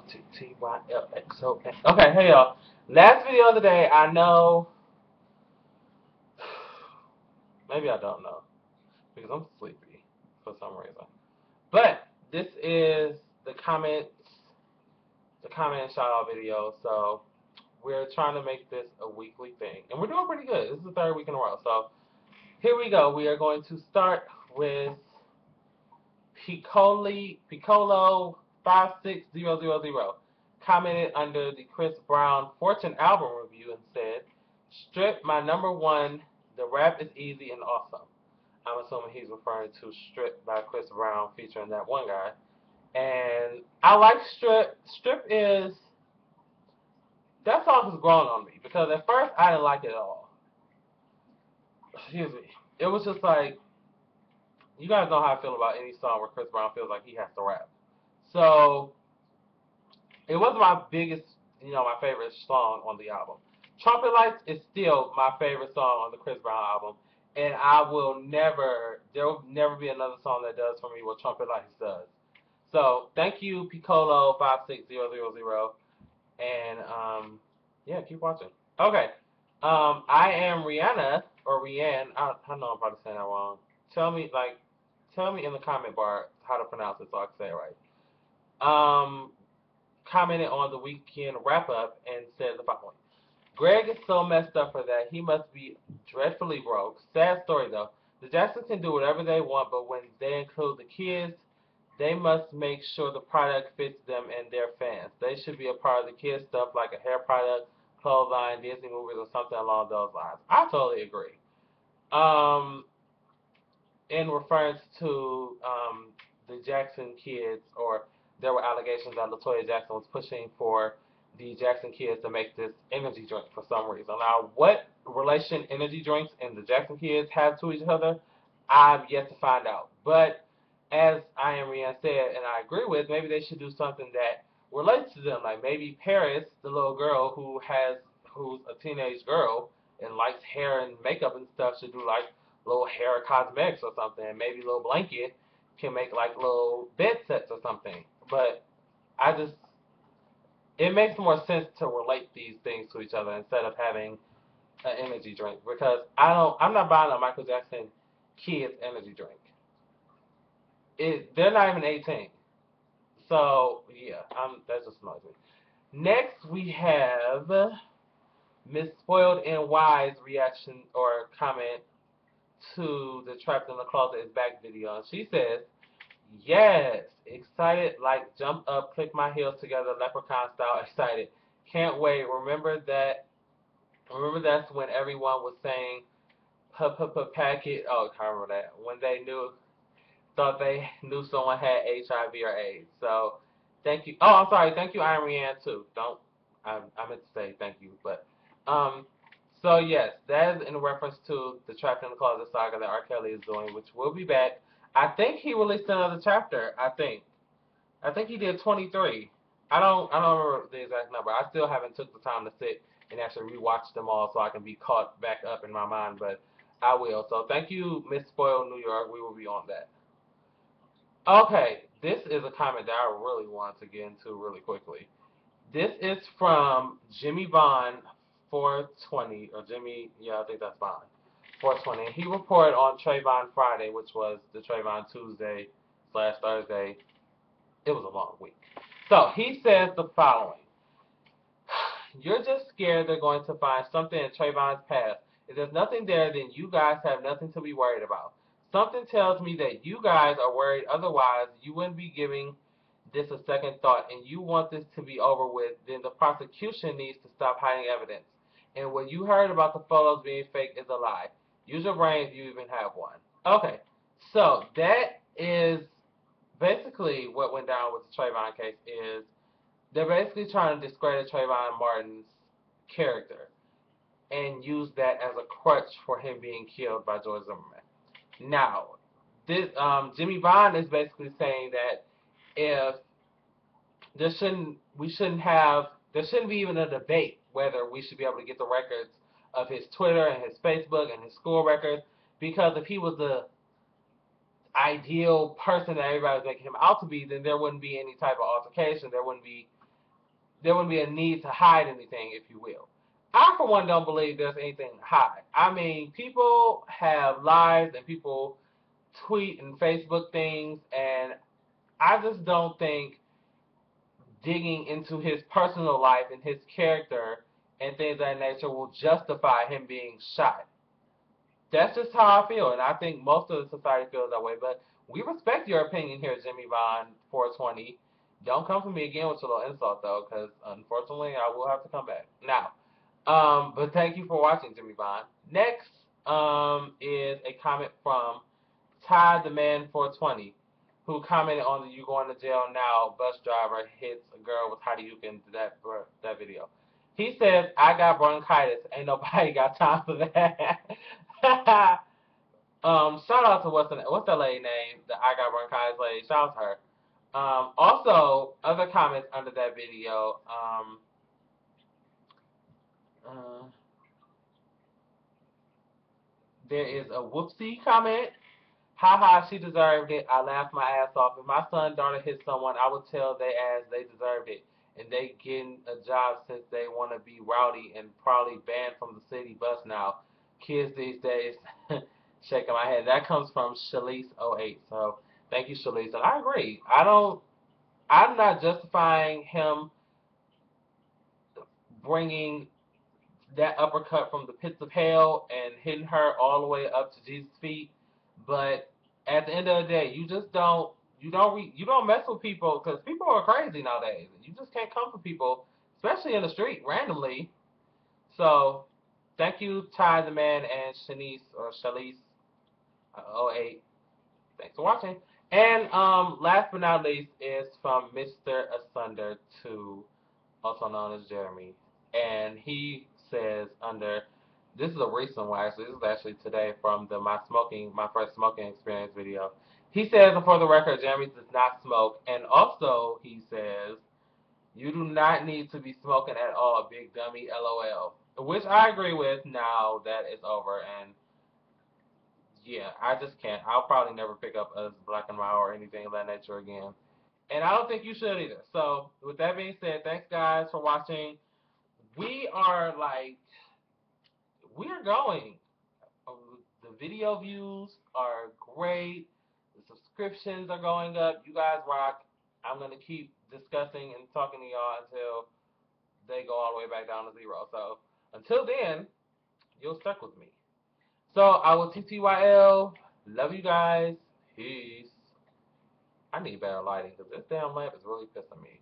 XOXO. Okay, hey y'all. Last video of the day, I know, maybe I don't know, because I'm sleepy for some reason. But this is the comments, the comment and shout out video. So we're trying to make this a weekly thing, and we're doing pretty good. This is the third week in a row. So here we go. We are going to start with Piccolo 56000 commented under the Chris Brown Fortune album review and said, "Strip, my number one. The rap is easy and awesome." I'm assuming he's referring to Strip by Chris Brown featuring that one guy. And I like Strip. Strip is, that song has grown on me because at first I didn't like it at all. Excuse me. It was just like, you guys know how I feel about any song where Chris Brown feels like he has to rap. So it wasn't my biggest, my favorite song on the album. Trumpet Lights is still my favorite song on the Chris Brown album, and there will never be another song that does for me what Trumpet Lights does. So thank you, Piccolo 56000, and yeah, keep watching. Okay, I am Rihanna or Rianne. I know I'm probably saying that wrong. Tell me, tell me in the comment bar how to pronounce it so I can say it right. Um, Commented on the weekend wrap up and said the following: Greg is so messed up for that. He must be dreadfully broke. Sad story though. The Jacksons can do whatever they want, but when they include the kids, they must make sure the product fits them and their fans. They should be a part of the kids stuff like a hair product, clothesline, Disney movies, or something along those lines. I totally agree. Um, in reference to the Jackson kids, or there were allegations that Latoya Jackson was pushing for the Jackson kids to make this energy drink for some reason. Now, what relation energy drinks and the Jackson kids have to each other, I've yet to find out. But as I am Rian said, and I agree with, maybe they should do something that relates to them. Like maybe Paris, the little girl who's a teenage girl and likes hair and makeup and stuff, should do like little hair cosmetics or something. Maybe Little Blanket can make like little bed sets or something. But I just, it makes more sense to relate these things to each other instead of having an energy drink, because I'm not buying a Michael Jackson kids energy drink. They're not even 18. So yeah, that just annoys me. Next we have Miss Spoiled and Wise reaction or comment to the Trapped in the Closet is Back video, and she says, "Yes, excited like jump up, click my heels together, leprechaun style, excited. Can't wait. Remember that's when everyone was saying packet. Oh, I remember that. When they thought they knew someone had HIV or AIDS. So thank you. Oh, I'm sorry. Thank you, Irene Ann, too. Don't, I meant to say thank you, but so yes, that is in reference to the Trapped in the Closet saga that R. Kelly is doing, which will be back. I think he released another chapter. I think he did 23. I don't remember the exact number. I still haven't took the time to sit and actually rewatch them all so I can be caught back up in my mind, but I will. So thank you, Miss Spoiled New York. We will be on that. Okay, this is a comment that I really want to get into really quickly. This is from Jimmy Vaughn 420, or Jimmy, yeah, I think that's Vaughn 420. He reported on Trayvon Friday, which was the Trayvon Tuesday slash Thursday. It was a long week. So he says the following: You're just scared they're going to find something in Trayvon's past. If there's nothing there, then you guys have nothing to be worried about. Something tells me that you guys are worried, otherwise you wouldn't be giving this a second thought, and you want this to be over with. Then the prosecution needs to stop hiding evidence. And what you heard about the photos being fake is a lie. Use your brain if you even have one. Okay, so that is basically what went down with the Trayvon case. Is they're basically trying to discredit Trayvon Martin's character and use that as a crutch for him being killed by George Zimmerman. Now, this Jimmy Vaughn is basically saying that if there shouldn't be even a debate whether we should be able to get the records of his Twitter and his Facebook and his school records, because if he was the ideal person that everybody was making him out to be, then there wouldn't be any type of altercation. There wouldn't be there wouldn't be a need to hide anything, if you will. I, for one, don't believe there's anything to hide. I mean, people have lives and people tweet and Facebook things, and I just don't think digging into his personal life and his character and things of that nature will justify him being shot. That's just how I feel, and I think most of the society feels that way. But we respect your opinion here, Jimmy Vaughn 420. Don't come for me again with your little insult, though, because unfortunately I will have to come back. Now, but thank you for watching, Jimmy Vaughn. Next is a comment from Ty the Man 420, who commented on the "You Going to Jail Now" bus driver hits a girl with Hadouken to that video. He says, "I got bronchitis. Ain't nobody got time for that." Shout out to what's that lady name? The "I got bronchitis" lady. Shout out to her. Also, other comments under that video. Uh, there is a whoopsie comment. Haha, she deserved it. I laughed my ass off. If my son daughter hit someone, I would tell they ass they deserved it. And they getting a job since they want to be rowdy and probably banned from the city bus now. Kids these days, shaking my head. That comes from Shalise08. So thank you, Shalise. And I agree. I'm not justifying him bringing that uppercut from the pits of hell and hitting her all the way up to Jesus' feet. But at the end of the day, you don't mess with people because people are crazy nowadays. You just can't come for people, especially in the street randomly. So thank you, Ty the Man and Shanice or Shalise 08. Thanks for watching. And last but not least is from Mr. Asunder 2, also known as Jeremy. And he says under this is a recent one actually. This is actually today from my first smoking experience video. He says, and for the record, Jeremy does not smoke. And also he says, you do not need to be smoking at all, big dummy, LOL. Which I agree with now that it's over. And yeah, I just can't. I'll probably never pick up a Black and Mild or anything of that nature again. And I don't think you should either. So with that being said, thanks guys for watching. We are like, we're going. The video views are great. The subscriptions are going up. You guys rock. I'm going to keep discussing and talking to y'all until they go all the way back down to zero. So until then, you'll stuck with me. So I will TTYL. Love you guys. Peace. I need better lighting because this damn lamp is really pissing me.